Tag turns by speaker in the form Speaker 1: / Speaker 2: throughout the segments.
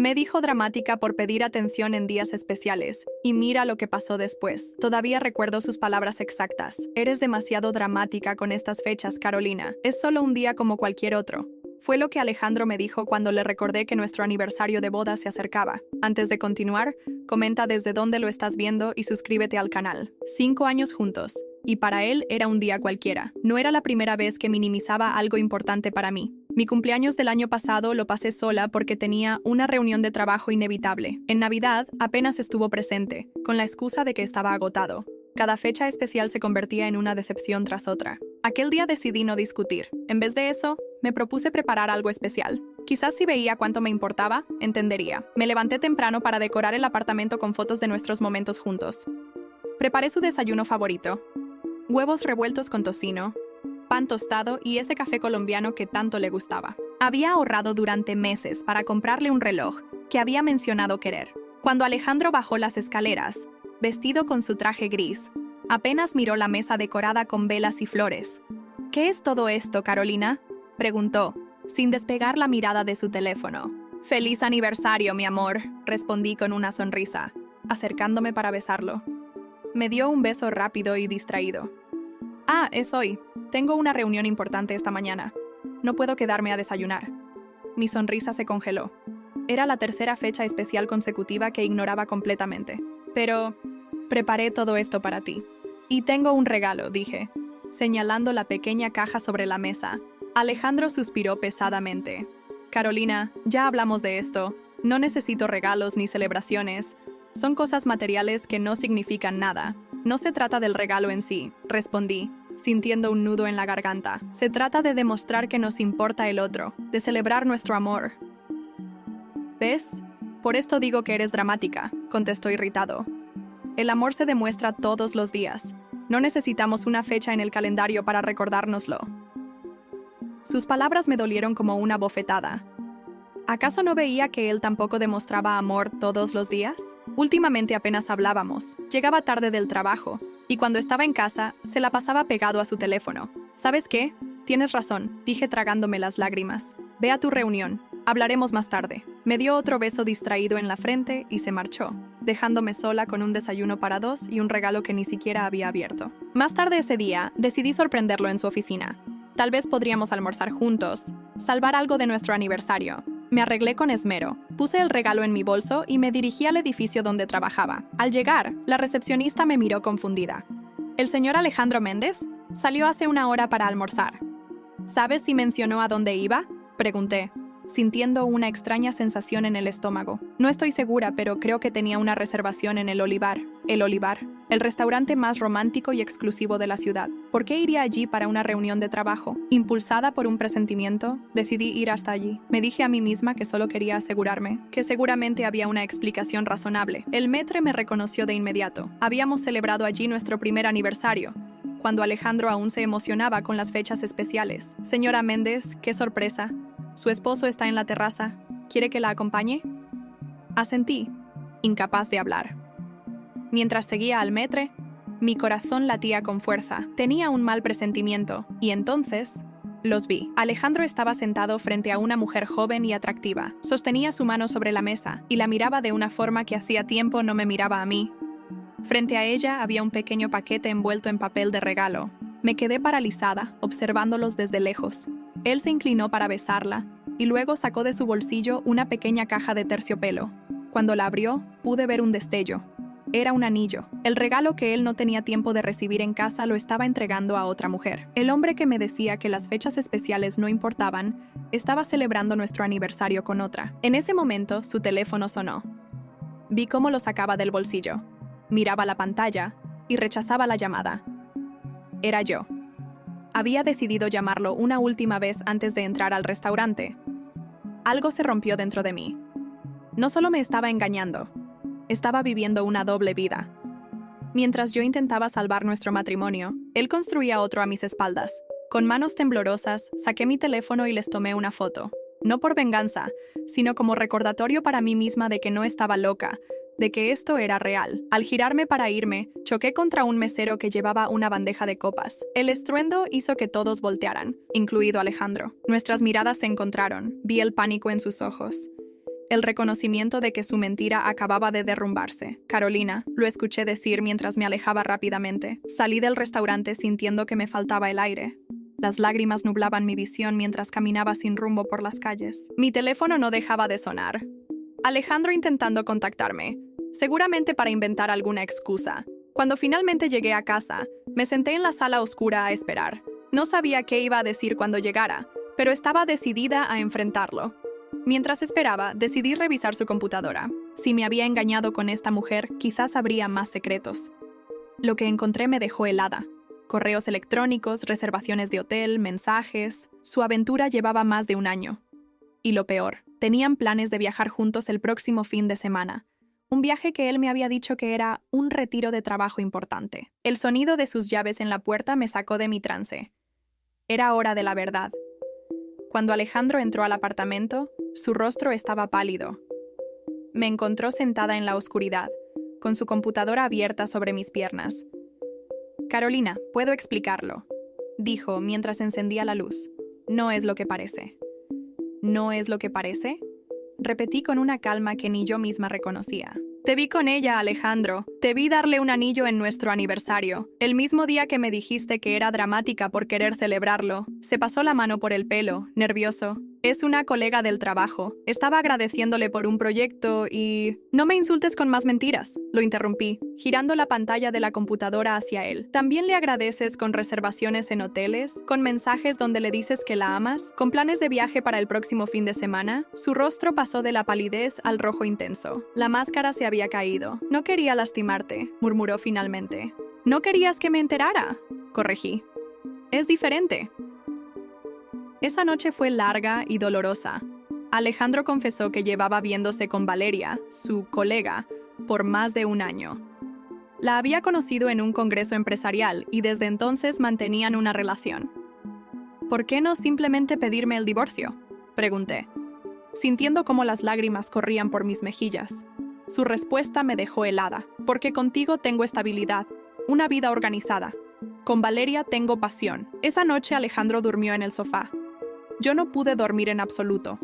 Speaker 1: Me dijo dramática por pedir atención en días especiales, y mira lo que pasó después. Todavía recuerdo sus palabras exactas. Eres demasiado dramática con estas fechas, Carolina. Es solo un día como cualquier otro. Fue lo que Alejandro me dijo cuando le recordé que nuestro aniversario de boda se acercaba. Antes de continuar, comenta desde dónde lo estás viendo y suscríbete al canal. 5 años juntos. Y para él era un día cualquiera. No era la primera vez que minimizaba algo importante para mí. Mi cumpleaños del año pasado lo pasé sola porque tenía una reunión de trabajo inevitable. En Navidad apenas estuvo presente, con la excusa de que estaba agotado. Cada fecha especial se convertía en una decepción tras otra. Aquel día decidí no discutir. En vez de eso, me propuse preparar algo especial. Quizás si veía cuánto me importaba, entendería. Me levanté temprano para decorar el apartamento con fotos de nuestros momentos juntos. Preparé su desayuno favorito: huevos revueltos con tocino, pan tostado y ese café colombiano que tanto le gustaba. Había ahorrado durante meses para comprarle un reloj que había mencionado querer. Cuando Alejandro bajó las escaleras, vestido con su traje gris, apenas miró la mesa decorada con velas y flores. ¿Qué es todo esto, Carolina?, preguntó, sin despegar la mirada de su teléfono. «Feliz aniversario, mi amor», respondí con una sonrisa, acercándome para besarlo. Me dio un beso rápido y distraído. «Ah, es hoy. Tengo una reunión importante esta mañana. No puedo quedarme a desayunar». Mi sonrisa se congeló. Era la tercera fecha especial consecutiva que ignoraba completamente. «Pero preparé todo esto para ti. Y tengo un regalo», dije, señalando la pequeña caja sobre la mesa. Alejandro suspiró pesadamente. «Carolina, ya hablamos de esto. No necesito regalos ni celebraciones. Son cosas materiales que no significan nada. No se trata del regalo en sí», respondí, sintiendo un nudo en la garganta. «Se trata de demostrar que nos importa el otro, de celebrar nuestro amor». «¿Ves? Por esto digo que eres dramática», contestó irritado. «El amor se demuestra todos los días. No necesitamos una fecha en el calendario para recordárnoslo». Sus palabras me dolieron como una bofetada. ¿Acaso no veía que él tampoco demostraba amor todos los días? Últimamente apenas hablábamos. Llegaba tarde del trabajo, y cuando estaba en casa, se la pasaba pegado a su teléfono. «¿Sabes qué? Tienes razón», dije tragándome las lágrimas. «Ve a tu reunión. Hablaremos más tarde». Me dio otro beso distraído en la frente y se marchó, dejándome sola con un desayuno para 2 y un regalo que ni siquiera había abierto. Más tarde ese día, decidí sorprenderlo en su oficina. Tal vez podríamos almorzar juntos, salvar algo de nuestro aniversario. Me arreglé con esmero, puse el regalo en mi bolso y me dirigí al edificio donde trabajaba. Al llegar, la recepcionista me miró confundida. «¿El señor Alejandro Méndez? Salió hace una hora para almorzar». «¿Sabes si mencionó a dónde iba?», pregunté, sintiendo una extraña sensación en el estómago. No estoy segura, pero creo que tenía una reservación en el Olivar. El Olivar, el restaurante más romántico y exclusivo de la ciudad. ¿Por qué iría allí para una reunión de trabajo? Impulsada por un presentimiento, decidí ir hasta allí. Me dije a mí misma que solo quería asegurarme, que seguramente había una explicación razonable. El maître me reconoció de inmediato. Habíamos celebrado allí nuestro primer aniversario, cuando Alejandro aún se emocionaba con las fechas especiales. «Señora Méndez, qué sorpresa. Su esposo está en la terraza. ¿Quiere que la acompañe?». Asentí, incapaz de hablar. Mientras seguía al maître, mi corazón latía con fuerza. Tenía un mal presentimiento, y entonces los vi. Alejandro estaba sentado frente a una mujer joven y atractiva. Sostenía su mano sobre la mesa y la miraba de una forma que hacía tiempo no me miraba a mí. Frente a ella había un pequeño paquete envuelto en papel de regalo. Me quedé paralizada, observándolos desde lejos. Él se inclinó para besarla, y luego sacó de su bolsillo una pequeña caja de terciopelo. Cuando la abrió, pude ver un destello. Era un anillo. El regalo que él no tenía tiempo de recibir en casa lo estaba entregando a otra mujer. El hombre que me decía que las fechas especiales no importaban, estaba celebrando nuestro aniversario con otra. En ese momento, su teléfono sonó. Vi cómo lo sacaba del bolsillo. Miraba la pantalla y rechazaba la llamada. Era yo. Había decidido llamarlo una última vez antes de entrar al restaurante. Algo se rompió dentro de mí. No solo me estaba engañando, estaba viviendo una doble vida. Mientras yo intentaba salvar nuestro matrimonio, él construía otro a mis espaldas. Con manos temblorosas, saqué mi teléfono y les tomé una foto. No por venganza, sino como recordatorio para mí misma de que no estaba loca, de que esto era real. Al girarme para irme, choqué contra un mesero que llevaba una bandeja de copas. El estruendo hizo que todos voltearan, incluido Alejandro. Nuestras miradas se encontraron. Vi el pánico en sus ojos. el reconocimiento de que su mentira acababa de derrumbarse. Carolina, lo escuché decir mientras me alejaba rápidamente. Salí del restaurante sintiendo que me faltaba el aire. Las lágrimas nublaban mi visión mientras caminaba sin rumbo por las calles. Mi teléfono no dejaba de sonar. Alejandro intentando contactarme, seguramente para inventar alguna excusa. Cuando finalmente llegué a casa, me senté en la sala oscura a esperar. No sabía qué iba a decir cuando llegara, pero estaba decidida a enfrentarlo. Mientras esperaba, decidí revisar su computadora. Si me había engañado con esta mujer, quizás habría más secretos. Lo que encontré me dejó helada. Correos electrónicos, reservaciones de hotel, mensajes. Su aventura llevaba más de un año. Y lo peor, tenían planes de viajar juntos el próximo fin de semana. Un viaje que él me había dicho que era un retiro de trabajo importante. El sonido de sus llaves en la puerta me sacó de mi trance. Era hora de la verdad. Cuando Alejandro entró al apartamento, su rostro estaba pálido. Me encontró sentada en la oscuridad, con su computadora abierta sobre mis piernas. «Carolina, puedo explicarlo», dijo mientras encendía la luz. «No es lo que parece». «¿No es lo que parece?», repetí con una calma que ni yo misma reconocía. «Te vi con ella, Alejandro. Te vi darle un anillo en nuestro aniversario. El mismo día que me dijiste que era dramática por querer celebrarlo. Se pasó la mano por el pelo, nervioso. Es una colega del trabajo. Estaba agradeciéndole por un proyecto y... No me insultes con más mentiras», lo interrumpí, girando la pantalla de la computadora hacia él. «¿También le agradeces con reservaciones en hoteles? ¿Con mensajes donde le dices que la amas? ¿Con planes de viaje para el próximo fin de semana?» Su rostro pasó de la palidez al rojo intenso. La máscara se había caído. «No quería lastimarte», murmuró finalmente. «¿No querías que me enterara?», corregí. «Es diferente». Esa noche fue larga y dolorosa. Alejandro confesó que llevaba viéndose con Valeria, su colega, por más de un año. La había conocido en un congreso empresarial y desde entonces mantenían una relación. «¿Por qué no simplemente pedirme el divorcio?», pregunté, sintiendo cómo las lágrimas corrían por mis mejillas. Su respuesta me dejó helada. «Porque contigo tengo estabilidad, una vida organizada. Con Valeria tengo pasión». Esa noche Alejandro durmió en el sofá. Yo no pude dormir en absoluto.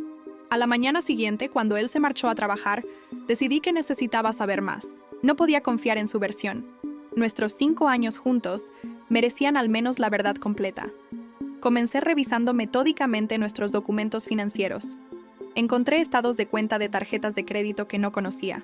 Speaker 1: A la mañana siguiente, cuando él se marchó a trabajar, decidí que necesitaba saber más. No podía confiar en su versión. Nuestros 5 años juntos merecían al menos la verdad completa. Comencé revisando metódicamente nuestros documentos financieros. Encontré estados de cuenta de tarjetas de crédito que no conocía.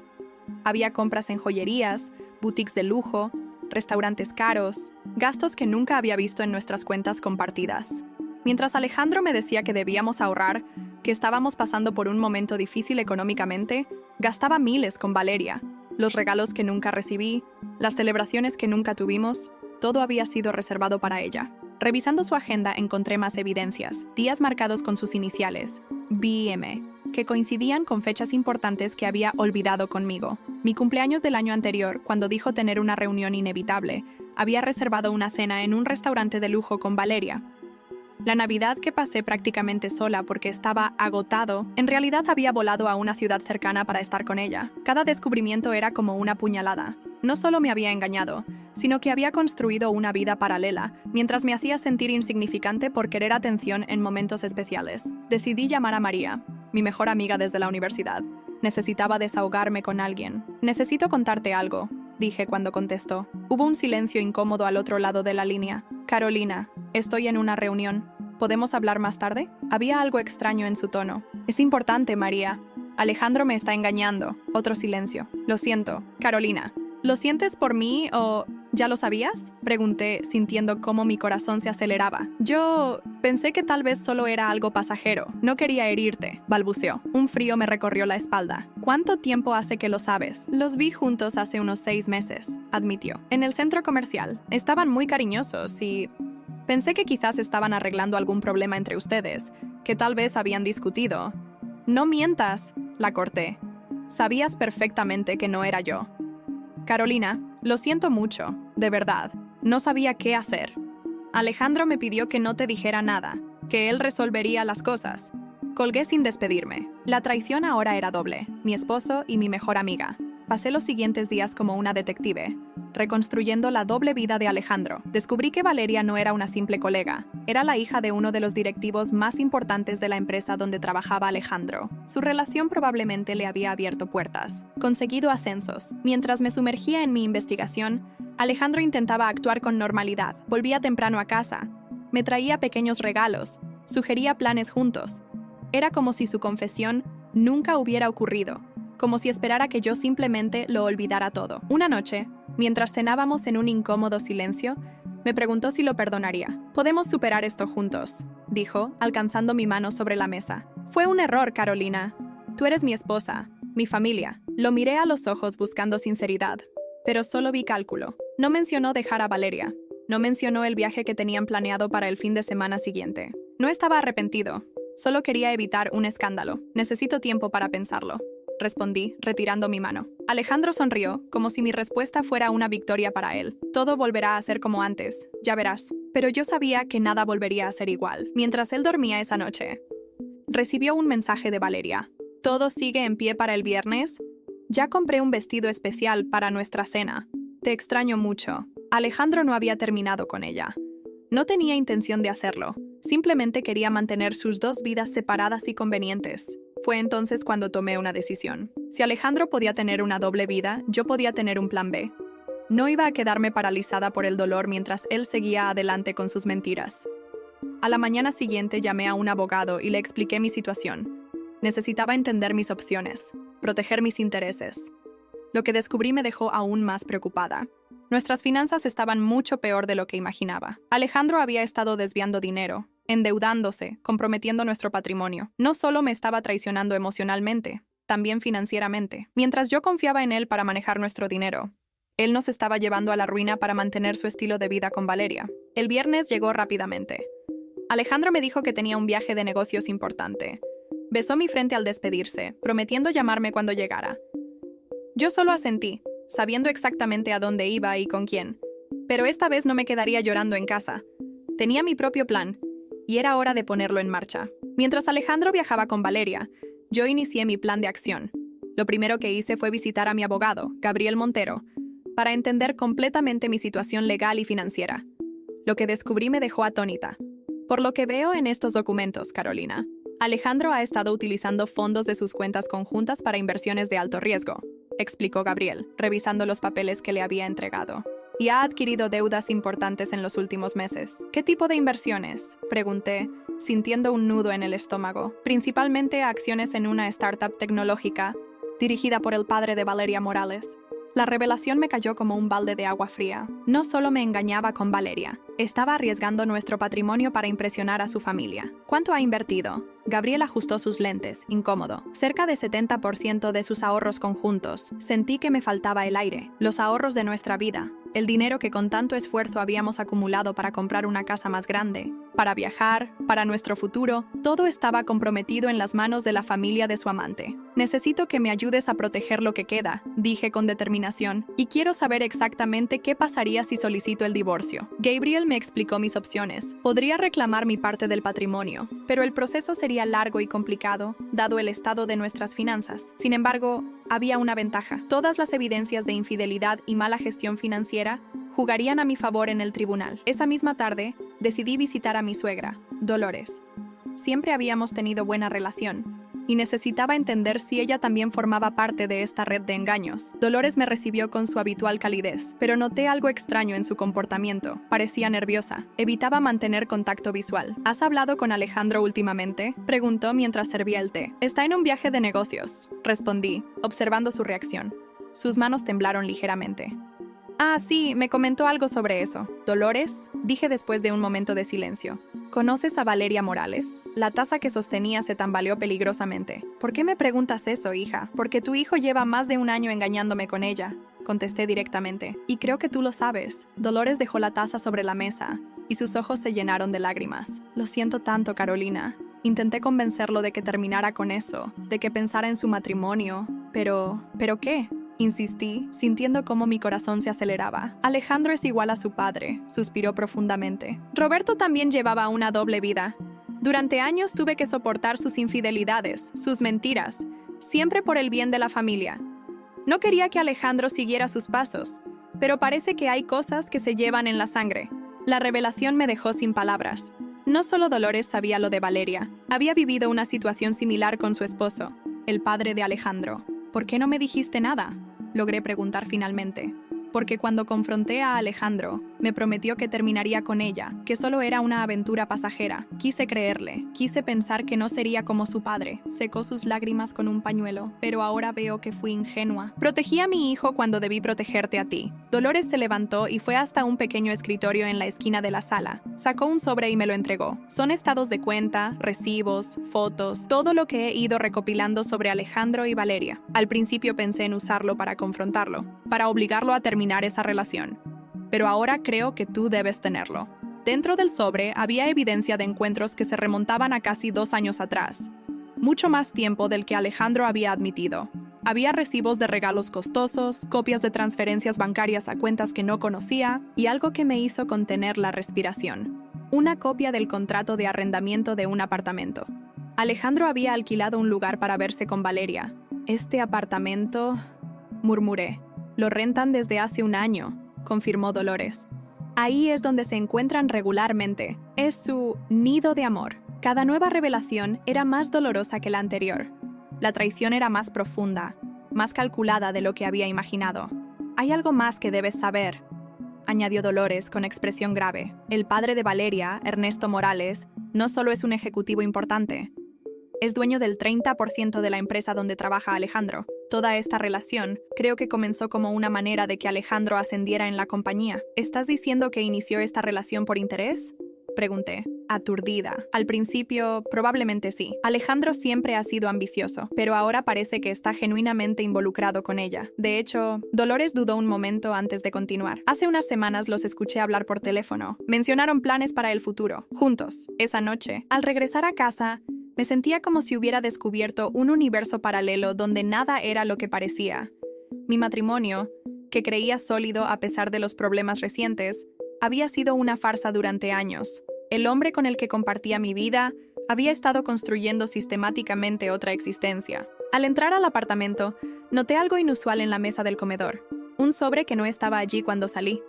Speaker 1: Había compras en joyerías, boutiques de lujo, restaurantes caros, gastos que nunca había visto en nuestras cuentas compartidas. Mientras Alejandro me decía que debíamos ahorrar, que estábamos pasando por un momento difícil económicamente, gastaba miles con Valeria. Los regalos que nunca recibí, las celebraciones que nunca tuvimos, todo había sido reservado para ella. Revisando su agenda encontré más evidencias, días marcados con sus iniciales, BM, que coincidían con fechas importantes que había olvidado conmigo. Mi cumpleaños del año anterior, cuando dijo tener una reunión inevitable, había reservado una cena en un restaurante de lujo con Valeria. La Navidad que pasé prácticamente sola porque estaba agotado, en realidad había volado a una ciudad cercana para estar con ella. Cada descubrimiento era como una puñalada. No solo me había engañado, sino que había construido una vida paralela, mientras me hacía sentir insignificante por querer atención en momentos especiales. Decidí llamar a María, mi mejor amiga desde la universidad. Necesitaba desahogarme con alguien. «Necesito contarte algo», dije cuando contestó. Hubo un silencio incómodo al otro lado de la línea. «Carolina, estoy en una reunión. ¿Podemos hablar más tarde?». Había algo extraño en su tono. «Es importante, María. Alejandro me está engañando». Otro silencio. «Lo siento, Carolina. ¿Lo sientes por mí o ya lo sabías?», pregunté, sintiendo cómo mi corazón se aceleraba. «Yo pensé que tal vez solo era algo pasajero. No quería herirte», balbuceó. Un frío me recorrió la espalda. «¿Cuánto tiempo hace que lo sabes?». «Los vi juntos hace unos 6 meses», admitió. «En el centro comercial. Estaban muy cariñosos y... pensé que quizás estaban arreglando algún problema entre ustedes, que tal vez habían discutido». «No mientas», la corté. «Sabías perfectamente que no era yo». «Carolina, lo siento mucho, de verdad. No sabía qué hacer. Alejandro me pidió que no te dijera nada, que él resolvería las cosas». Colgué sin despedirme. La traición ahora era doble, mi esposo y mi mejor amiga. Pasé los siguientes días como una detective, reconstruyendo la doble vida de Alejandro. Descubrí que Valeria no era una simple colega, era la hija de uno de los directivos más importantes de la empresa donde trabajaba Alejandro. Su relación probablemente le había abierto puertas, conseguido ascensos. Mientras me sumergía en mi investigación, Alejandro intentaba actuar con normalidad. Volvía temprano a casa, me traía pequeños regalos, sugería planes juntos. Era como si su confesión nunca hubiera ocurrido, como si esperara que yo simplemente lo olvidara todo. Una noche, mientras cenábamos en un incómodo silencio, me preguntó si lo perdonaría. «Podemos superar esto juntos», dijo, alcanzando mi mano sobre la mesa. «Fue un error, Carolina. Tú eres mi esposa, mi familia». Lo miré a los ojos buscando sinceridad, pero solo vi cálculo. No mencionó dejar a Valeria. No mencionó el viaje que tenían planeado para el fin de semana siguiente. No estaba arrepentido. Solo quería evitar un escándalo. «Necesito tiempo para pensarlo», respondí, retirando mi mano. Alejandro sonrió, como si mi respuesta fuera una victoria para él. «Todo volverá a ser como antes, ya verás». Pero yo sabía que nada volvería a ser igual. Mientras él dormía esa noche, recibió un mensaje de Valeria. «¿Todo sigue en pie para el viernes? Ya compré un vestido especial para nuestra cena. Te extraño mucho». Alejandro no había terminado con ella. No tenía intención de hacerlo. Simplemente quería mantener sus dos vidas separadas y convenientes. Fue entonces cuando tomé una decisión. Si Alejandro podía tener una doble vida, yo podía tener un plan B. No iba a quedarme paralizada por el dolor mientras él seguía adelante con sus mentiras. A la mañana siguiente llamé a un abogado y le expliqué mi situación. Necesitaba entender mis opciones, proteger mis intereses. Lo que descubrí me dejó aún más preocupada. Nuestras finanzas estaban mucho peor de lo que imaginaba. Alejandro había estado desviando dinero, endeudándose, comprometiendo nuestro patrimonio. No solo me estaba traicionando emocionalmente, también financieramente. Mientras yo confiaba en él para manejar nuestro dinero, él nos estaba llevando a la ruina para mantener su estilo de vida con Valeria. El viernes llegó rápidamente. Alejandro me dijo que tenía un viaje de negocios importante. Besó mi frente al despedirse, prometiendo llamarme cuando llegara. Yo solo asentí, sabiendo exactamente a dónde iba y con quién. Pero esta vez no me quedaría llorando en casa. Tenía mi propio plan, y era hora de ponerlo en marcha. Mientras Alejandro viajaba con Valeria, yo inicié mi plan de acción. Lo primero que hice fue visitar a mi abogado, Gabriel Montero, para entender completamente mi situación legal y financiera. Lo que descubrí me dejó atónita. Por lo que veo en estos documentos, Carolina, Alejandro ha estado utilizando fondos de sus cuentas conjuntas para inversiones de alto riesgo, explicó Gabriel, revisando los papeles que le había entregado. Y ha adquirido deudas importantes en los últimos meses. ¿Qué tipo de inversiones?, pregunté, sintiendo un nudo en el estómago. Principalmente acciones en una startup tecnológica, dirigida por el padre de Valeria Morales. La revelación me cayó como un balde de agua fría. No solo me engañaba con Valeria, estaba arriesgando nuestro patrimonio para impresionar a su familia. ¿Cuánto ha invertido? Gabriel ajustó sus lentes, incómodo. Cerca de 70% de sus ahorros conjuntos. Sentí que me faltaba el aire. Los ahorros de nuestra vida. El dinero que con tanto esfuerzo habíamos acumulado para comprar una casa más grande, para viajar, para nuestro futuro, todo estaba comprometido en las manos de la familia de su amante. «Necesito que me ayudes a proteger lo que queda», dije con determinación, «y quiero saber exactamente qué pasaría si solicito el divorcio». Gabriel me explicó mis opciones. Podría reclamar mi parte del patrimonio, pero el proceso sería largo y complicado, dado el estado de nuestras finanzas. Sin embargo, había una ventaja. Todas las evidencias de infidelidad y mala gestión financiera jugarían a mi favor en el tribunal. Esa misma tarde, decidí visitar a mi suegra, Dolores. Siempre habíamos tenido buena relación, y necesitaba entender si ella también formaba parte de esta red de engaños. Dolores me recibió con su habitual calidez, pero noté algo extraño en su comportamiento. Parecía nerviosa. Evitaba mantener contacto visual. «¿Has hablado con Alejandro últimamente?», preguntó mientras servía el té. «Está en un viaje de negocios», respondí, observando su reacción. Sus manos temblaron ligeramente. «Ah, sí, me comentó algo sobre eso». «Dolores», dije después de un momento de silencio. «¿Conoces a Valeria Morales?». La taza que sostenía se tambaleó peligrosamente. «¿Por qué me preguntas eso, hija?». «Porque tu hijo lleva más de un año engañándome con ella», contesté directamente. «Y creo que tú lo sabes». Dolores dejó la taza sobre la mesa, y sus ojos se llenaron de lágrimas. «Lo siento tanto, Carolina». Intenté convencerlo de que terminara con eso, de que pensara en su matrimonio. ¿Pero qué?», insistí, sintiendo cómo mi corazón se aceleraba. «Alejandro es igual a su padre», suspiró profundamente. «Roberto también llevaba una doble vida. Durante años tuve que soportar sus infidelidades, sus mentiras, siempre por el bien de la familia. No quería que Alejandro siguiera sus pasos, pero parece que hay cosas que se llevan en la sangre. La revelación me dejó sin palabras. No solo Dolores sabía lo de Valeria, había vivido una situación similar con su esposo, el padre de Alejandro. ¿Por qué no me dijiste nada?, logré preguntar finalmente. Porque cuando confronté a Alejandro, me prometió que terminaría con ella, que solo era una aventura pasajera. Quise creerle, quise pensar que no sería como su padre. Secó sus lágrimas con un pañuelo, pero ahora veo que fui ingenua. Protegí a mi hijo cuando debí protegerte a ti. Dolores se levantó y fue hasta un pequeño escritorio en la esquina de la sala. Sacó un sobre y me lo entregó. Son estados de cuenta, recibos, fotos, todo lo que he ido recopilando sobre Alejandro y Valeria. Al principio pensé en usarlo para confrontarlo, para obligarlo a terminar esa relación. Pero ahora creo que tú debes tenerlo. Dentro del sobre había evidencia de encuentros que se remontaban a casi 2 años atrás. Mucho más tiempo del que Alejandro había admitido. Había recibos de regalos costosos, copias de transferencias bancarias a cuentas que no conocía y algo que me hizo contener la respiración. Una copia del contrato de arrendamiento de un apartamento. Alejandro había alquilado un lugar para verse con Valeria. «Este apartamento», murmuré. «Lo rentan desde hace 1 año», confirmó Dolores. «Ahí es donde se encuentran regularmente. Es su nido de amor». Cada nueva revelación era más dolorosa que la anterior. La traición era más profunda, más calculada de lo que había imaginado. «Hay algo más que debes saber», añadió Dolores con expresión grave. «El padre de Valeria, Ernesto Morales, no solo es un ejecutivo importante, es dueño del 30% de la empresa donde trabaja Alejandro. Toda esta relación creo que comenzó como una manera de que Alejandro ascendiera en la compañía». «¿Estás diciendo que inició esta relación por interés?», pregunté, aturdida. Al principio, probablemente sí. Alejandro siempre ha sido ambicioso, pero ahora parece que está genuinamente involucrado con ella. De hecho, Dolores dudó un momento antes de continuar. «Hace unas semanas los escuché hablar por teléfono. Mencionaron planes para el futuro, juntos. Esa noche, al regresar a casa, me sentía como si hubiera descubierto un universo paralelo donde nada era lo que parecía. Mi matrimonio, que creía sólido a pesar de los problemas recientes, había sido una farsa durante años. El hombre con el que compartía mi vida había estado construyendo sistemáticamente otra existencia. Al entrar al apartamento, noté algo inusual en la mesa del comedor. Un sobre que no estaba allí cuando salí.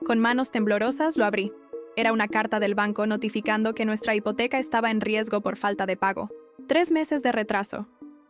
Speaker 1: Con manos temblorosas lo abrí. Era una carta del banco notificando que nuestra hipoteca estaba en riesgo por falta de pago. 3 meses de retraso.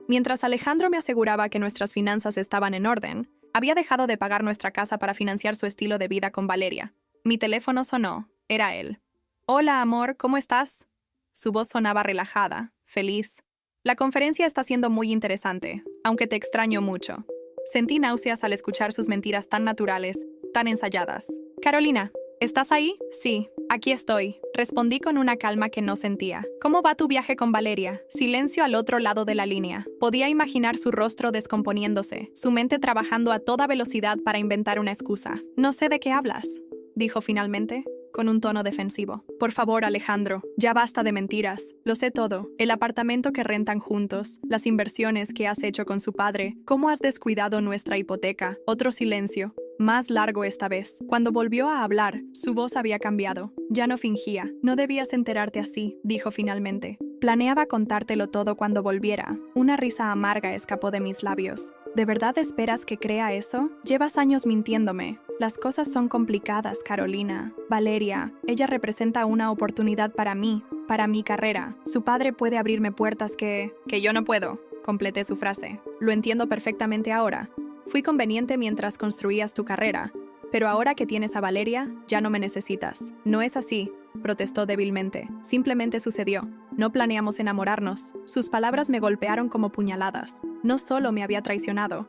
Speaker 1: Mientras Alejandro me aseguraba que nuestras finanzas estaban en orden, había dejado de pagar nuestra casa para financiar su estilo de vida con Valeria. Mi teléfono sonó. Era él. «Hola, amor, ¿cómo estás?». Su voz sonaba relajada, feliz. «La conferencia está siendo muy interesante, aunque te extraño mucho». Sentí náuseas al escuchar sus mentiras tan naturales, tan ensayadas. «Carolina, ¿estás ahí?». «Sí, aquí estoy», respondí con una calma que no sentía. «¿Cómo va tu viaje con Valeria?». Silencio al otro lado de la línea. Podía imaginar su rostro descomponiéndose, su mente trabajando a toda velocidad para inventar una excusa. «No sé de qué hablas», dijo finalmente, con un tono defensivo. «Por favor, Alejandro, ya basta de mentiras. Lo sé todo. El apartamento que rentan juntos, las inversiones que has hecho con su padre, cómo has descuidado nuestra hipoteca». Otro silencio, más largo esta vez. Cuando volvió a hablar, su voz había cambiado. Ya no fingía. «No debías enterarte así», dijo finalmente. «Planeaba contártelo todo cuando volviera». Una risa amarga escapó de mis labios. ¿De verdad esperas que crea eso? Llevas años mintiéndome. Las cosas son complicadas, Carolina. Valeria, ella representa una oportunidad para mí, para mi carrera. Su padre puede abrirme puertas que yo no puedo», completé su frase. «Lo entiendo perfectamente ahora. Fui conveniente mientras construías tu carrera, pero ahora que tienes a Valeria, ya no me necesitas». «No es así», protestó débilmente. «Simplemente sucedió. No planeamos enamorarnos». Sus palabras me golpearon como puñaladas. No solo me había traicionado,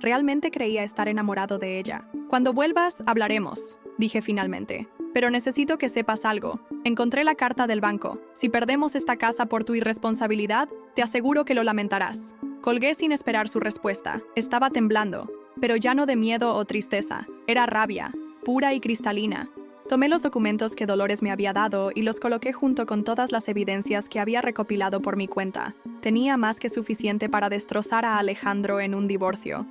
Speaker 1: realmente creía estar enamorado de ella. «Cuando vuelvas, hablaremos», dije finalmente. «Pero necesito que sepas algo. Encontré la carta del banco. Si perdemos esta casa por tu irresponsabilidad, te aseguro que lo lamentarás». Colgué sin esperar su respuesta. Estaba temblando, pero ya no de miedo o tristeza. Era rabia, pura y cristalina. Tomé los documentos que Dolores me había dado y los coloqué junto con todas las evidencias que había recopilado por mi cuenta. Tenía más que suficiente para destrozar a Alejandro en un divorcio.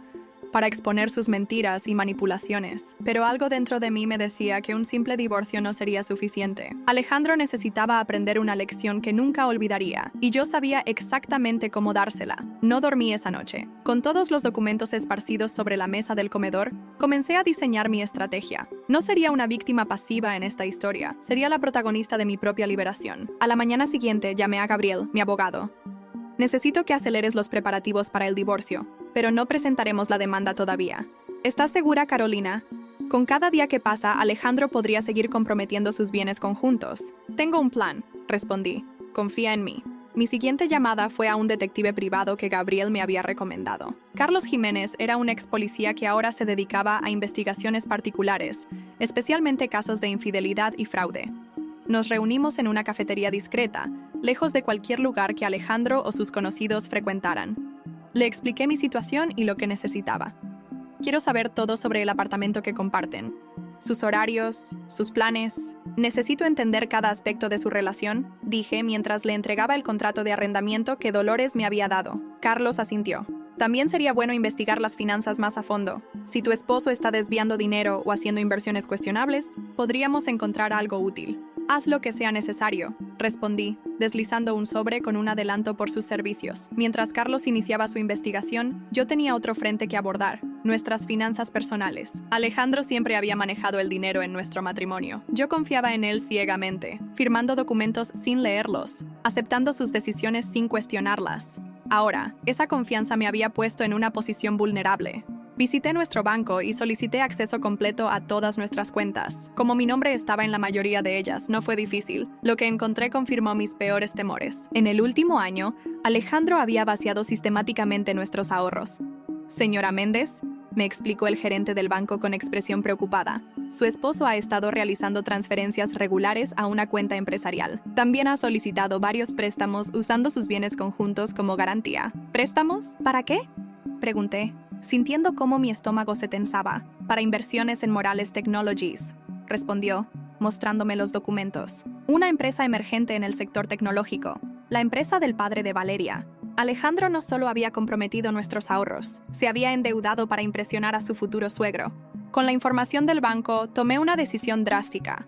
Speaker 1: para exponer sus mentiras y manipulaciones, pero algo dentro de mí me decía que un simple divorcio no sería suficiente. Alejandro necesitaba aprender una lección que nunca olvidaría, y yo sabía exactamente cómo dársela. No dormí esa noche. Con todos los documentos esparcidos sobre la mesa del comedor, comencé a diseñar mi estrategia. No sería una víctima pasiva en esta historia, sería la protagonista de mi propia liberación. A la mañana siguiente llamé a Gabriel, mi abogado. Necesito que aceleres los preparativos para el divorcio, pero no presentaremos la demanda todavía. ¿Estás segura, Carolina? Con cada día que pasa, Alejandro podría seguir comprometiendo sus bienes conjuntos. Tengo un plan, respondí. Confía en mí. Mi siguiente llamada fue a un detective privado que Gabriel me había recomendado. Carlos Jiménez era un ex policía que ahora se dedicaba a investigaciones particulares, especialmente casos de infidelidad y fraude. Nos reunimos en una cafetería discreta, lejos de cualquier lugar que Alejandro o sus conocidos frecuentaran. Le expliqué mi situación y lo que necesitaba. Quiero saber todo sobre el apartamento que comparten, sus horarios, sus planes. Necesito entender cada aspecto de su relación, dije mientras le entregaba el contrato de arrendamiento que Dolores me había dado. Carlos asintió. También sería bueno investigar las finanzas más a fondo. Si tu esposo está desviando dinero o haciendo inversiones cuestionables, podríamos encontrar algo útil. Haz lo que sea necesario, respondí, deslizando un sobre con un adelanto por sus servicios. Mientras Carlos iniciaba su investigación, yo tenía otro frente que abordar, nuestras finanzas personales. Alejandro siempre había manejado el dinero en nuestro matrimonio. Yo confiaba en él ciegamente, firmando documentos sin leerlos, aceptando sus decisiones sin cuestionarlas. Ahora, esa confianza me había puesto en una posición vulnerable. Visité nuestro banco y solicité acceso completo a todas nuestras cuentas. Como mi nombre estaba en la mayoría de ellas, no fue difícil. Lo que encontré confirmó mis peores temores. En el último año, Alejandro había vaciado sistemáticamente nuestros ahorros. Señora Méndez, me explicó el gerente del banco con expresión preocupada. Su esposo ha estado realizando transferencias regulares a una cuenta empresarial. También ha solicitado varios préstamos usando sus bienes conjuntos como garantía. ¿Préstamos? ¿Para qué?, pregunté, sintiendo cómo mi estómago se tensaba. Para inversiones en Morales Technologies, respondió, mostrándome los documentos. Una empresa emergente en el sector tecnológico, la empresa del padre de Valeria. Alejandro no solo había comprometido nuestros ahorros, se había endeudado para impresionar a su futuro suegro. Con la información del banco, tomé una decisión drástica.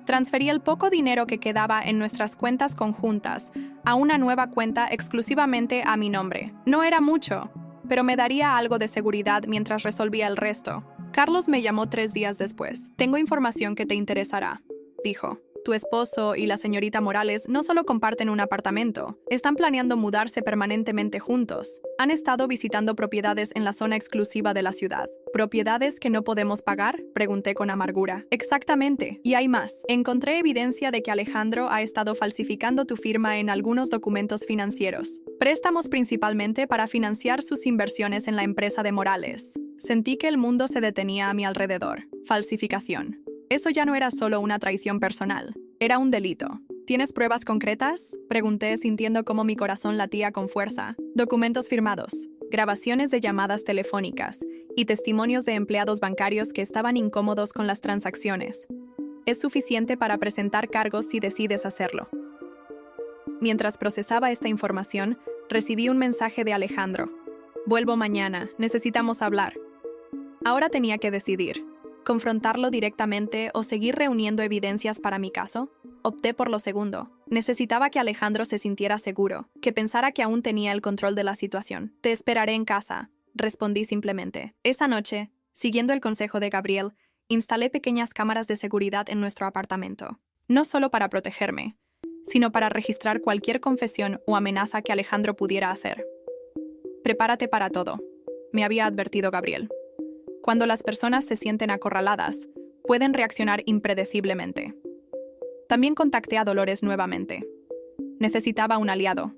Speaker 1: Transferí el poco dinero que quedaba en nuestras cuentas conjuntas a una nueva cuenta exclusivamente a mi nombre. No era mucho, pero me daría algo de seguridad mientras resolvía el resto. Carlos me llamó 3 días después. Tengo información que te interesará, dijo. Tu esposo y la señorita Morales no solo comparten un apartamento, están planeando mudarse permanentemente juntos. Han estado visitando propiedades en la zona exclusiva de la ciudad. ¿Propiedades que no podemos pagar?, pregunté con amargura. Exactamente, y hay más. Encontré evidencia de que Alejandro ha estado falsificando tu firma en algunos documentos financieros. Préstamos principalmente para financiar sus inversiones en la empresa de Morales. Sentí que el mundo se detenía a mi alrededor. Falsificación. Eso ya no era solo una traición personal, era un delito. ¿Tienes pruebas concretas?, pregunté sintiendo cómo mi corazón latía con fuerza. Documentos firmados, grabaciones de llamadas telefónicas y testimonios de empleados bancarios que estaban incómodos con las transacciones. Es suficiente para presentar cargos si decides hacerlo. Mientras procesaba esta información, recibí un mensaje de Alejandro. Vuelvo mañana, necesitamos hablar. Ahora tenía que decidir. ¿Confrontarlo directamente o seguir reuniendo evidencias para mi caso? Opté por lo segundo. Necesitaba que Alejandro se sintiera seguro, que pensara que aún tenía el control de la situación. Te esperaré en casa, respondí simplemente. Esa noche, siguiendo el consejo de Gabriel, instalé pequeñas cámaras de seguridad en nuestro apartamento. No solo para protegerme, sino para registrar cualquier confesión o amenaza que Alejandro pudiera hacer. Prepárate para todo, me había advertido Gabriel. Cuando las personas se sienten acorraladas, pueden reaccionar impredeciblemente. También contacté a Dolores nuevamente. Necesitaba un aliado,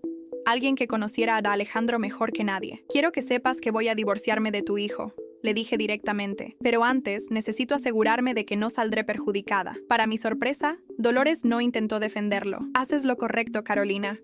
Speaker 1: alguien que conociera a Alejandro mejor que nadie. Quiero que sepas que voy a divorciarme de tu hijo, le dije directamente, pero antes necesito asegurarme de que no saldré perjudicada. Para mi sorpresa, Dolores no intentó defenderlo. Haces lo correcto, Carolina.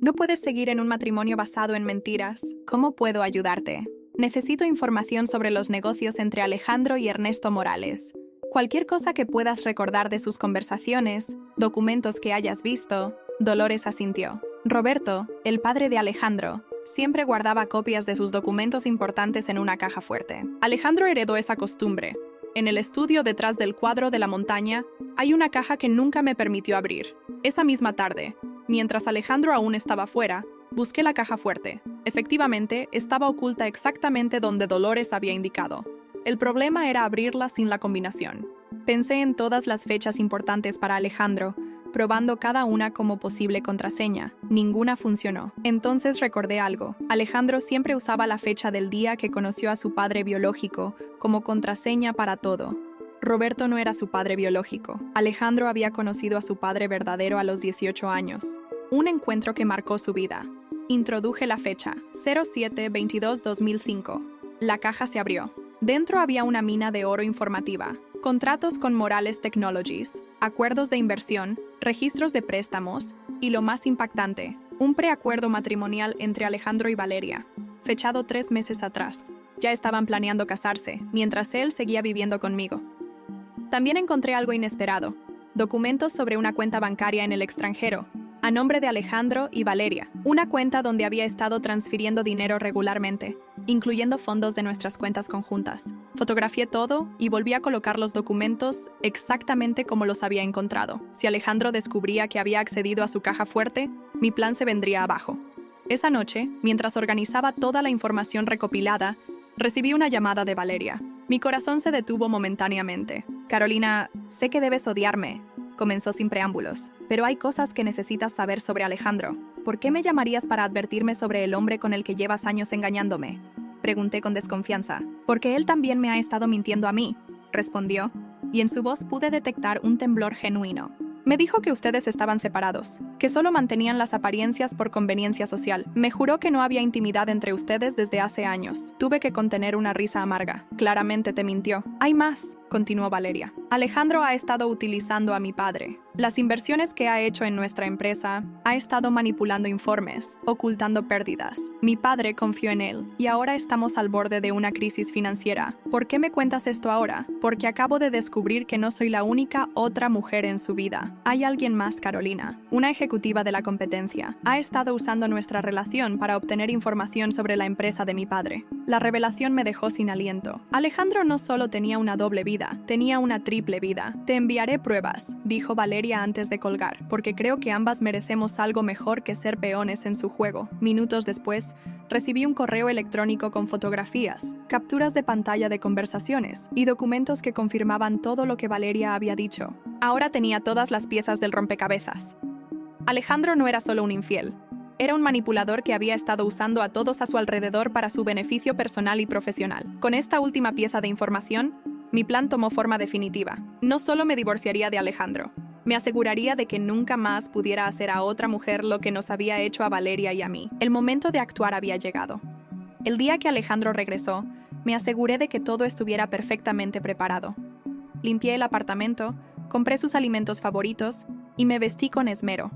Speaker 1: No puedes seguir en un matrimonio basado en mentiras. ¿Cómo puedo ayudarte? Necesito información sobre los negocios entre Alejandro y Ernesto Morales. Cualquier cosa que puedas recordar de sus conversaciones, documentos que hayas visto. Dolores asintió. Roberto, el padre de Alejandro, Siempre guardaba copias de sus documentos importantes en una caja fuerte. Alejandro heredó esa costumbre. En el estudio detrás del cuadro de la montaña hay una caja que nunca me permitió abrir. Esa misma tarde, mientras Alejandro aún estaba fuera, busqué la caja fuerte. Efectivamente, estaba oculta exactamente donde Dolores había indicado. El problema era abrirla sin la combinación. Pensé en todas las fechas importantes para Alejandro, probando cada una como posible contraseña. Ninguna funcionó. Entonces recordé algo. Alejandro siempre usaba la fecha del día que conoció a su padre biológico como contraseña para todo. Roberto no era su padre biológico. Alejandro había conocido a su padre verdadero a los 18 años. Un encuentro que marcó su vida. Introduje la fecha, 07-22-2005. La caja se abrió. Dentro había una mina de oro informativa, contratos con Morales Technologies, acuerdos de inversión, registros de préstamos y, lo más impactante, un preacuerdo matrimonial entre Alejandro y Valeria, fechado 3 meses atrás. Ya estaban planeando casarse, mientras él seguía viviendo conmigo. También encontré algo inesperado, documentos sobre una cuenta bancaria en el extranjero, a nombre de Alejandro y Valeria, una cuenta donde había estado transfiriendo dinero regularmente, incluyendo fondos de nuestras cuentas conjuntas. Fotografié todo y volví a colocar los documentos exactamente como los había encontrado. Si Alejandro descubría que había accedido a su caja fuerte, mi plan se vendría abajo. Esa noche, mientras organizaba toda la información recopilada, recibí una llamada de Valeria. Mi corazón se detuvo momentáneamente. Carolina, sé que debes odiarme, comenzó sin preámbulos, pero hay cosas que necesitas saber sobre Alejandro. ¿Por qué me llamarías para advertirme sobre el hombre con el que llevas años engañándome? Pregunté con desconfianza. Porque él también me ha estado mintiendo a mí, respondió, y en su voz pude detectar un temblor genuino. Me dijo que ustedes estaban separados, que solo mantenían las apariencias por conveniencia social. Me juró que no había intimidad entre ustedes desde hace años. Tuve que contener una risa amarga. Claramente te mintió. Hay más, continuó Valeria. Alejandro ha estado utilizando a mi padre. Las inversiones que ha hecho en nuestra empresa, ha estado manipulando informes, ocultando pérdidas. Mi padre confió en él, y ahora estamos al borde de una crisis financiera. ¿Por qué me cuentas esto ahora? Porque acabo de descubrir que no soy la única otra mujer en su vida. Hay alguien más, Carolina, una ejecutiva de la competencia. Ha estado usando nuestra relación para obtener información sobre la empresa de mi padre. La revelación me dejó sin aliento. Alejandro no solo tenía una doble vida, tenía una triple vida. Te enviaré pruebas, dijo Valeria antes de colgar, porque creo que ambas merecemos algo mejor que ser peones en su juego. Minutos después, recibí un correo electrónico con fotografías, capturas de pantalla de conversaciones y documentos que confirmaban todo lo que Valeria había dicho. Ahora tenía todas las piezas del rompecabezas. Alejandro no era solo un infiel. Era un manipulador que había estado usando a todos a su alrededor para su beneficio personal y profesional. Con esta última pieza de información, mi plan tomó forma definitiva. No solo me divorciaría de Alejandro, me aseguraría de que nunca más pudiera hacer a otra mujer lo que nos había hecho a Valeria y a mí. El momento de actuar había llegado. El día que Alejandro regresó, me aseguré de que todo estuviera perfectamente preparado. Limpié el apartamento, compré sus alimentos favoritos y me vestí con esmero.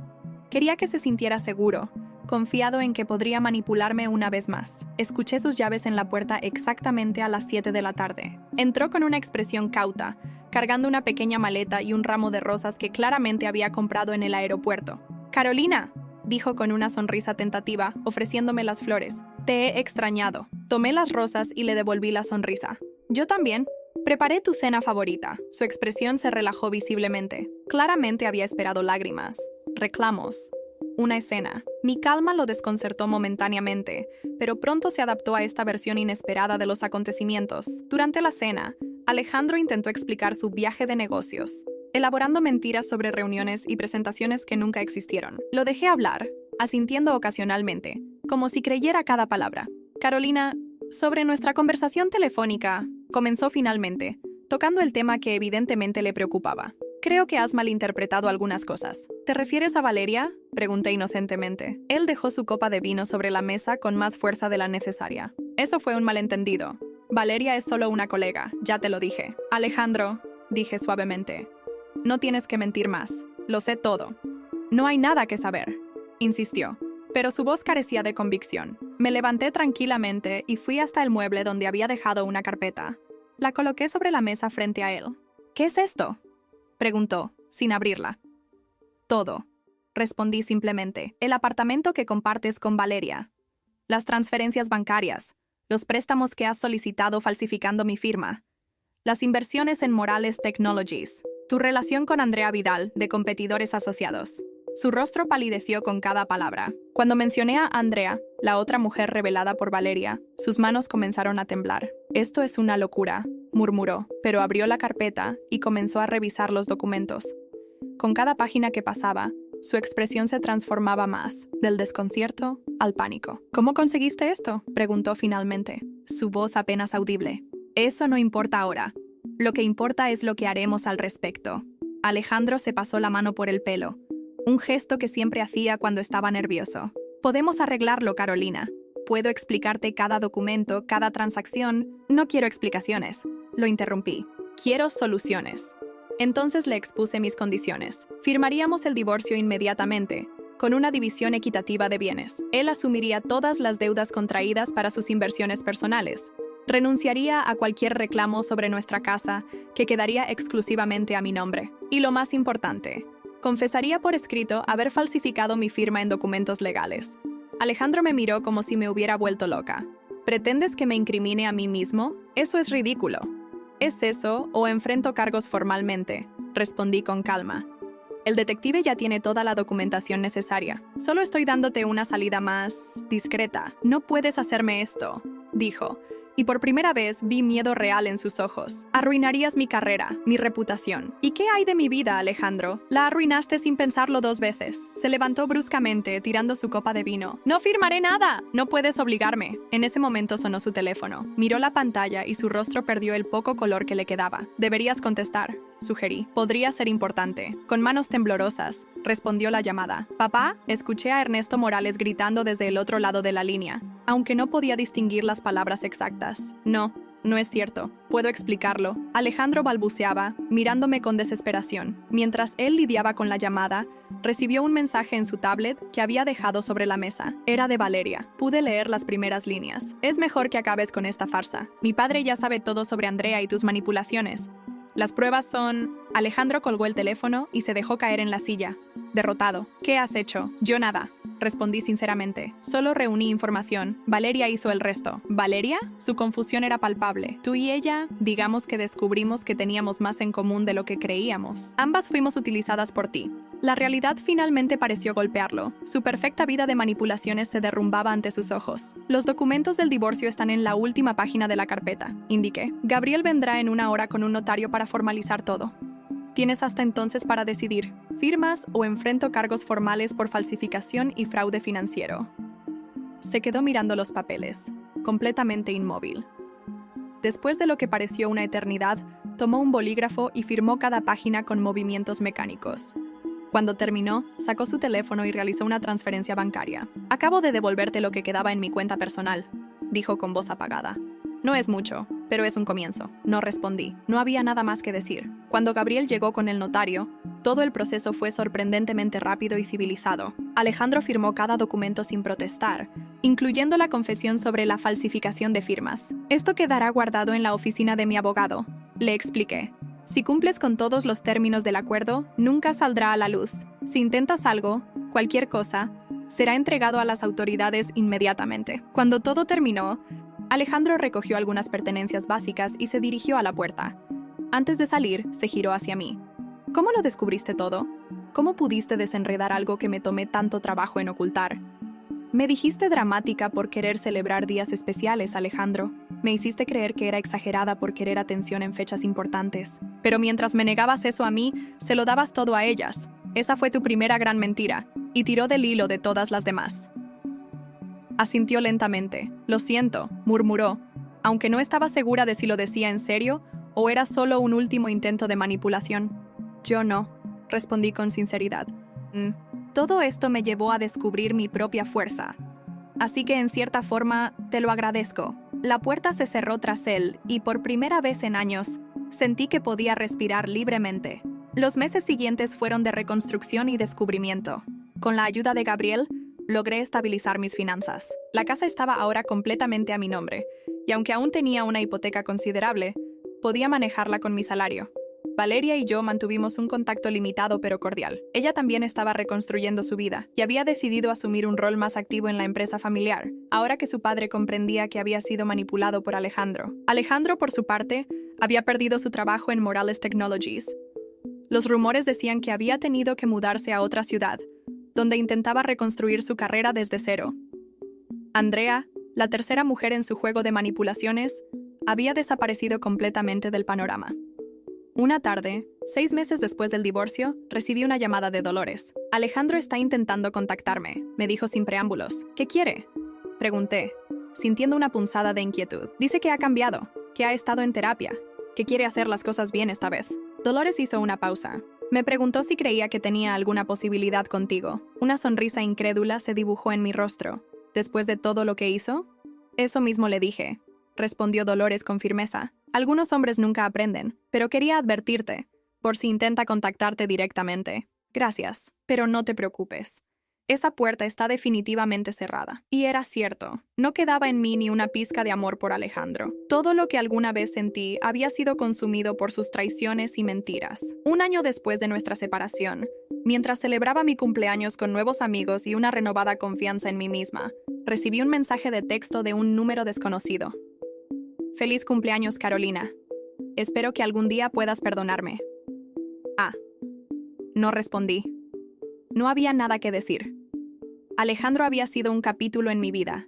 Speaker 1: Quería que se sintiera seguro, confiado en que podría manipularme una vez más. Escuché sus llaves en la puerta exactamente a las 7 de la tarde. Entró con una expresión cauta, cargando una pequeña maleta y un ramo de rosas que claramente había comprado en el aeropuerto. «Carolina», dijo con una sonrisa tentativa, ofreciéndome las flores. «Te he extrañado». Tomé las rosas y le devolví la sonrisa. «Yo también. Preparé tu cena favorita». Su expresión se relajó visiblemente. Claramente había esperado lágrimas, reclamos, una escena. Mi calma lo desconcertó momentáneamente, pero pronto se adaptó a esta versión inesperada de los acontecimientos. Durante la cena, Alejandro intentó explicar su viaje de negocios, elaborando mentiras sobre reuniones y presentaciones que nunca existieron. Lo dejé hablar, asintiendo ocasionalmente, como si creyera cada palabra. «Carolina, sobre nuestra conversación telefónica», comenzó finalmente, tocando el tema que evidentemente le preocupaba. «Creo que has malinterpretado algunas cosas». «¿Te refieres a Valeria?», pregunté inocentemente. Él dejó su copa de vino sobre la mesa con más fuerza de la necesaria. «Eso fue un malentendido. Valeria es solo una colega, ya te lo dije». «Alejandro», dije suavemente, «no tienes que mentir más. Lo sé todo». «No hay nada que saber», insistió, pero su voz carecía de convicción. Me levanté tranquilamente y fui hasta el mueble donde había dejado una carpeta. La coloqué sobre la mesa frente a él. «¿Qué es esto?», preguntó, sin abrirla. «Todo», respondí simplemente. «El apartamento que compartes con Valeria». las transferencias bancarias, los préstamos que has solicitado falsificando mi firma, las inversiones en Morales Technologies, tu relación con Andrea Vidal, de Competidores Asociados. Su rostro palideció con cada palabra. Cuando mencioné a Andrea, la otra mujer revelada por Valeria, sus manos comenzaron a temblar. Esto es una locura, murmuró, pero abrió la carpeta y comenzó a revisar los documentos. Con cada página que pasaba, su expresión se transformaba más, del desconcierto al pánico. ¿Cómo conseguiste esto?, preguntó finalmente, su voz apenas audible. Eso no importa ahora. Lo que importa es lo que haremos al respecto. Alejandro se pasó la mano por el pelo, un gesto que siempre hacía cuando estaba nervioso. Podemos arreglarlo, Carolina. Puedo explicarte cada documento, cada transacción. No quiero explicaciones. Lo interrumpí. Quiero soluciones. Entonces le expuse mis condiciones. Firmaríamos el divorcio inmediatamente, con una división equitativa de bienes. Él asumiría todas las deudas contraídas para sus inversiones personales. Renunciaría a cualquier reclamo sobre nuestra casa, que quedaría exclusivamente a mi nombre. Y lo más importante, confesaría por escrito haber falsificado mi firma en documentos legales. Alejandro me miró como si me hubiera vuelto loca. ¿Pretendes que me incrimine a mí mismo? Eso es ridículo. ¿Es eso o enfrento cargos formalmente?, respondí con calma. El detective ya tiene toda la documentación necesaria. Solo estoy dándote una salida más discreta. No puedes hacerme esto, dijo. Y por primera vez vi miedo real en sus ojos. Arruinarías mi carrera, mi reputación. ¿Y qué hay de mi vida, Alejandro? La arruinaste sin pensarlo 2 veces. Se levantó bruscamente, tirando su copa de vino. ¡No firmaré nada! No puedes obligarme. En ese momento sonó su teléfono. Miró la pantalla y su rostro perdió el poco color que le quedaba. Deberías contestar, sugerí. Podría ser importante. Con manos temblorosas, respondió la llamada. «Papá», escuché a Ernesto Morales gritando desde el otro lado de la línea, aunque no podía distinguir las palabras exactas. No es cierto. Puedo explicarlo. Alejandro balbuceaba, mirándome con desesperación. Mientras él lidiaba con la llamada, recibió un mensaje en su tablet que había dejado sobre la mesa. Era de Valeria. Pude leer las primeras líneas. «Es mejor que acabes con esta farsa. Mi padre ya sabe todo sobre Andrea y tus manipulaciones. Las pruebas son...». Alejandro colgó el teléfono y se dejó caer en la silla, derrotado. «¿Qué has hecho?». «Yo nada», respondí sinceramente. «Solo reuní información. Valeria hizo el resto». «¿Valeria?». Su confusión era palpable. «Tú y ella, digamos que descubrimos que teníamos más en común de lo que creíamos. Ambas fuimos utilizadas por ti». La realidad finalmente pareció golpearlo. Su perfecta vida de manipulaciones se derrumbaba ante sus ojos. «Los documentos del divorcio están en la última página de la carpeta», indiqué. «Gabriel vendrá en 1 hora con un notario para formalizar todo. Tienes hasta entonces para decidir. ¿Firmas o enfrento cargos formales por falsificación y fraude financiero?». Se quedó mirando los papeles, completamente inmóvil. Después de lo que pareció una eternidad, tomó un bolígrafo y firmó cada página con movimientos mecánicos. Cuando terminó, sacó su teléfono y realizó una transferencia bancaria. «Acabo de devolverte lo que quedaba en mi cuenta personal», dijo con voz apagada. «No es mucho, pero es un comienzo». No respondí. No había nada más que decir. Cuando Gabriel llegó con el notario, todo el proceso fue sorprendentemente rápido y civilizado. Alejandro firmó cada documento sin protestar, incluyendo la confesión sobre la falsificación de firmas. «Esto quedará guardado en la oficina de mi abogado», le expliqué. «Si cumples con todos los términos del acuerdo, nunca saldrá a la luz. Si intentas algo, cualquier cosa, será entregado a las autoridades inmediatamente». Cuando todo terminó, Alejandro recogió algunas pertenencias básicas y se dirigió a la puerta. Antes de salir, se giró hacia mí. «¿Cómo lo descubriste todo? ¿Cómo pudiste desenredar algo que me tomé tanto trabajo en ocultar? Me dijiste dramática por querer celebrar días especiales, Alejandro. Me hiciste creer que era exagerada por querer atención en fechas importantes. Pero mientras me negabas eso a mí, se lo dabas todo a ellas. Esa fue tu primera gran mentira, y tiró del hilo de todas las demás». Asintió lentamente. «Lo siento», murmuró, aunque no estaba segura de si lo decía en serio o era solo un último intento de manipulación. «Yo no», respondí con sinceridad. Todo esto me llevó a descubrir mi propia fuerza. Así que en cierta forma te lo agradezco». La puerta se cerró tras él y por primera vez en años sentí que podía respirar libremente. Los meses siguientes fueron de reconstrucción y descubrimiento. Con la ayuda de Gabriel, logré estabilizar mis finanzas. La casa estaba ahora completamente a mi nombre, y aunque aún tenía una hipoteca considerable, podía manejarla con mi salario. Valeria y yo mantuvimos un contacto limitado pero cordial. Ella también estaba reconstruyendo su vida y había decidido asumir un rol más activo en la empresa familiar, ahora que su padre comprendía que había sido manipulado por Alejandro. Alejandro, por su parte, había perdido su trabajo en Morales Technologies. Los rumores decían que había tenido que mudarse a otra ciudad, donde intentaba reconstruir su carrera desde cero. Andrea, la tercera mujer en su juego de manipulaciones, había desaparecido completamente del panorama. Una tarde, 6 meses después del divorcio, recibí una llamada de Dolores. Alejandro está intentando contactarme, me dijo sin preámbulos. ¿Qué quiere? Pregunté, sintiendo una punzada de inquietud. Dice que ha cambiado, que ha estado en terapia, que quiere hacer las cosas bien esta vez. Dolores hizo una pausa. Me preguntó si creía que tenía alguna posibilidad contigo. Una sonrisa incrédula se dibujó en mi rostro. ¿Después de todo lo que hizo? Eso mismo le dije, respondió Dolores con firmeza. Algunos hombres nunca aprenden, pero quería advertirte, por si intenta contactarte directamente. Gracias, pero no te preocupes. Esa puerta está definitivamente cerrada. Y era cierto, no quedaba en mí ni una pizca de amor por Alejandro. Todo lo que alguna vez sentí había sido consumido por sus traiciones y mentiras. Un año después de nuestra separación, mientras celebraba mi cumpleaños con nuevos amigos y una renovada confianza en mí misma, recibí un mensaje de texto de un número desconocido. Feliz cumpleaños, Carolina. Espero que algún día puedas perdonarme. No respondí. No había nada que decir. Alejandro había sido un capítulo en mi vida,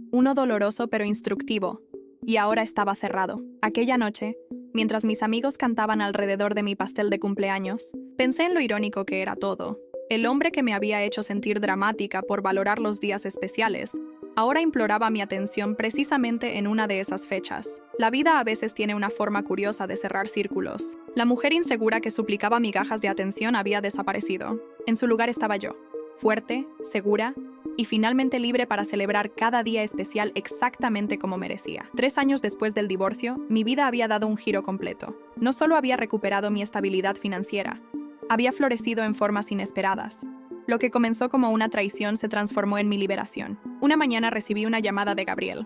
Speaker 1: uno doloroso pero instructivo, y ahora estaba cerrado. Aquella noche, mientras mis amigos cantaban alrededor de mi pastel de cumpleaños, pensé en lo irónico que era todo. El hombre que me había hecho sentir dramática por valorar los días especiales, ahora imploraba mi atención precisamente en una de esas fechas. La vida a veces tiene una forma curiosa de cerrar círculos. La mujer insegura que suplicaba migajas de atención había desaparecido. En su lugar estaba yo, fuerte, segura y finalmente libre para celebrar cada día especial exactamente como merecía. 3 años después del divorcio, mi vida había dado un giro completo. No solo había recuperado mi estabilidad financiera, había florecido en formas inesperadas. Lo que comenzó como una traición se transformó en mi liberación. Una mañana recibí una llamada de Gabriel.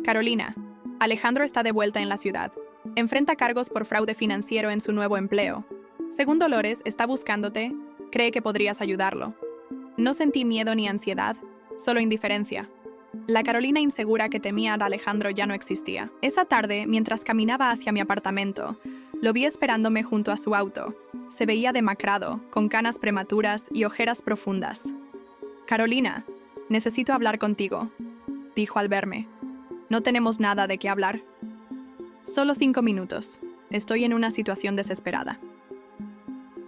Speaker 1: Carolina, Alejandro está de vuelta en la ciudad. Enfrenta cargos por fraude financiero en su nuevo empleo. Según Dolores, está buscándote. Cree que podrías ayudarlo. No sentí miedo ni ansiedad, solo indiferencia. La Carolina insegura que temía a Alejandro ya no existía. Esa tarde, mientras caminaba hacia mi apartamento, lo vi esperándome junto a su auto. Se veía demacrado, con canas prematuras y ojeras profundas. Carolina, necesito hablar contigo, dijo al verme. No tenemos nada de qué hablar. Solo 5 minutos. Estoy en una situación desesperada.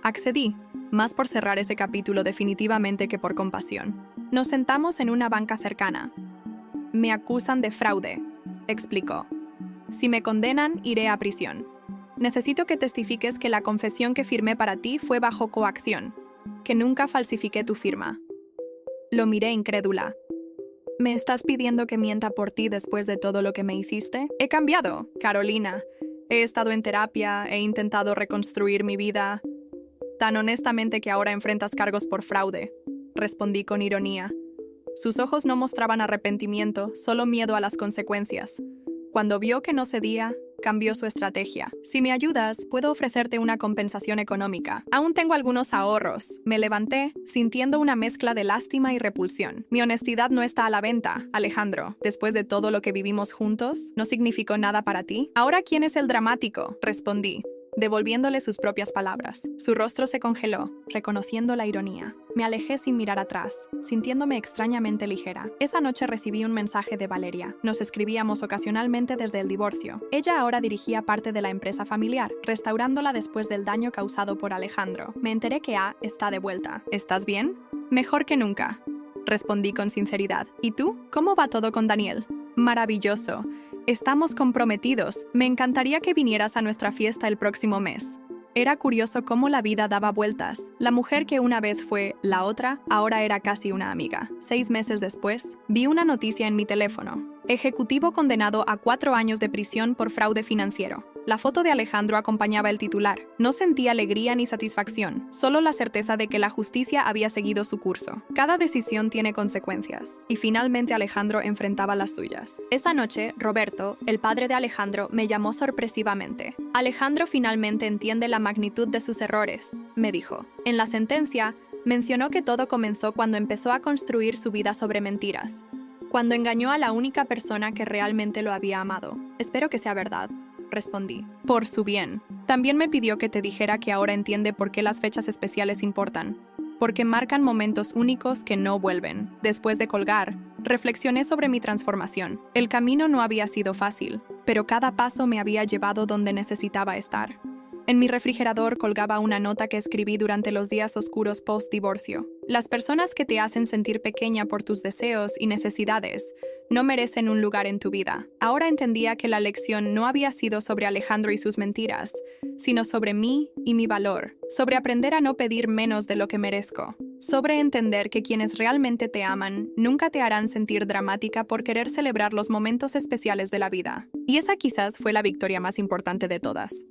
Speaker 1: Accedí, más por cerrar ese capítulo definitivamente que por compasión. Nos sentamos en una banca cercana. Me acusan de fraude, explicó. Si me condenan, iré a prisión. Necesito que testifiques que la confesión que firmé para ti fue bajo coacción, que nunca falsifiqué tu firma. Lo miré incrédula. ¿Me estás pidiendo que mienta por ti después de todo lo que me hiciste? He cambiado, Carolina. He estado en terapia, he intentado reconstruir mi vida. Tan honestamente que ahora enfrentas cargos por fraude, respondí con ironía. Sus ojos no mostraban arrepentimiento, solo miedo a las consecuencias. Cuando vio que no cedía, cambió su estrategia. Si me ayudas, puedo ofrecerte una compensación económica. Aún tengo algunos ahorros. Me levanté, sintiendo una mezcla de lástima y repulsión. Mi honestidad no está a la venta, Alejandro. Después de todo lo que vivimos juntos, ¿no significó nada para ti? ¿Ahora quién es el dramático?, respondí, devolviéndole sus propias palabras. Su rostro se congeló, reconociendo la ironía. Me alejé sin mirar atrás, sintiéndome extrañamente ligera. Esa noche recibí un mensaje de Valeria. Nos escribíamos ocasionalmente desde el divorcio. Ella ahora dirigía parte de la empresa familiar, restaurándola después del daño causado por Alejandro. Me enteré que está de vuelta. ¿Estás bien? Mejor que nunca, respondí con sinceridad. ¿Y tú? ¿Cómo va todo con Daniel? Maravilloso. Estamos comprometidos. Me encantaría que vinieras a nuestra fiesta el próximo mes. Era curioso cómo la vida daba vueltas. La mujer que una vez fue la otra, ahora era casi una amiga. 6 meses después, vi una noticia en mi teléfono. Ejecutivo condenado a 4 años de prisión por fraude financiero. La foto de Alejandro acompañaba el titular. No sentí alegría ni satisfacción, solo la certeza de que la justicia había seguido su curso. Cada decisión tiene consecuencias, y finalmente Alejandro enfrentaba las suyas. Esa noche, Roberto, el padre de Alejandro, me llamó sorpresivamente. Alejandro finalmente entiende la magnitud de sus errores, me dijo. En la sentencia, mencionó que todo comenzó cuando empezó a construir su vida sobre mentiras, Cuando engañó a la única persona que realmente lo había amado. Espero que sea verdad, respondí. Por su bien. También me pidió que te dijera que ahora entiende por qué las fechas especiales importan. Porque marcan momentos únicos que no vuelven. Después de colgar, reflexioné sobre mi transformación. El camino no había sido fácil, pero cada paso me había llevado donde necesitaba estar. En mi refrigerador colgaba una nota que escribí durante los días oscuros post-divorcio. Las personas que te hacen sentir pequeña por tus deseos y necesidades no merecen un lugar en tu vida. Ahora entendía que la lección no había sido sobre Alejandro y sus mentiras, sino sobre mí y mi valor, sobre aprender a no pedir menos de lo que merezco, sobre entender que quienes realmente te aman nunca te harán sentir dramática por querer celebrar los momentos especiales de la vida. Y esa quizás fue la victoria más importante de todas.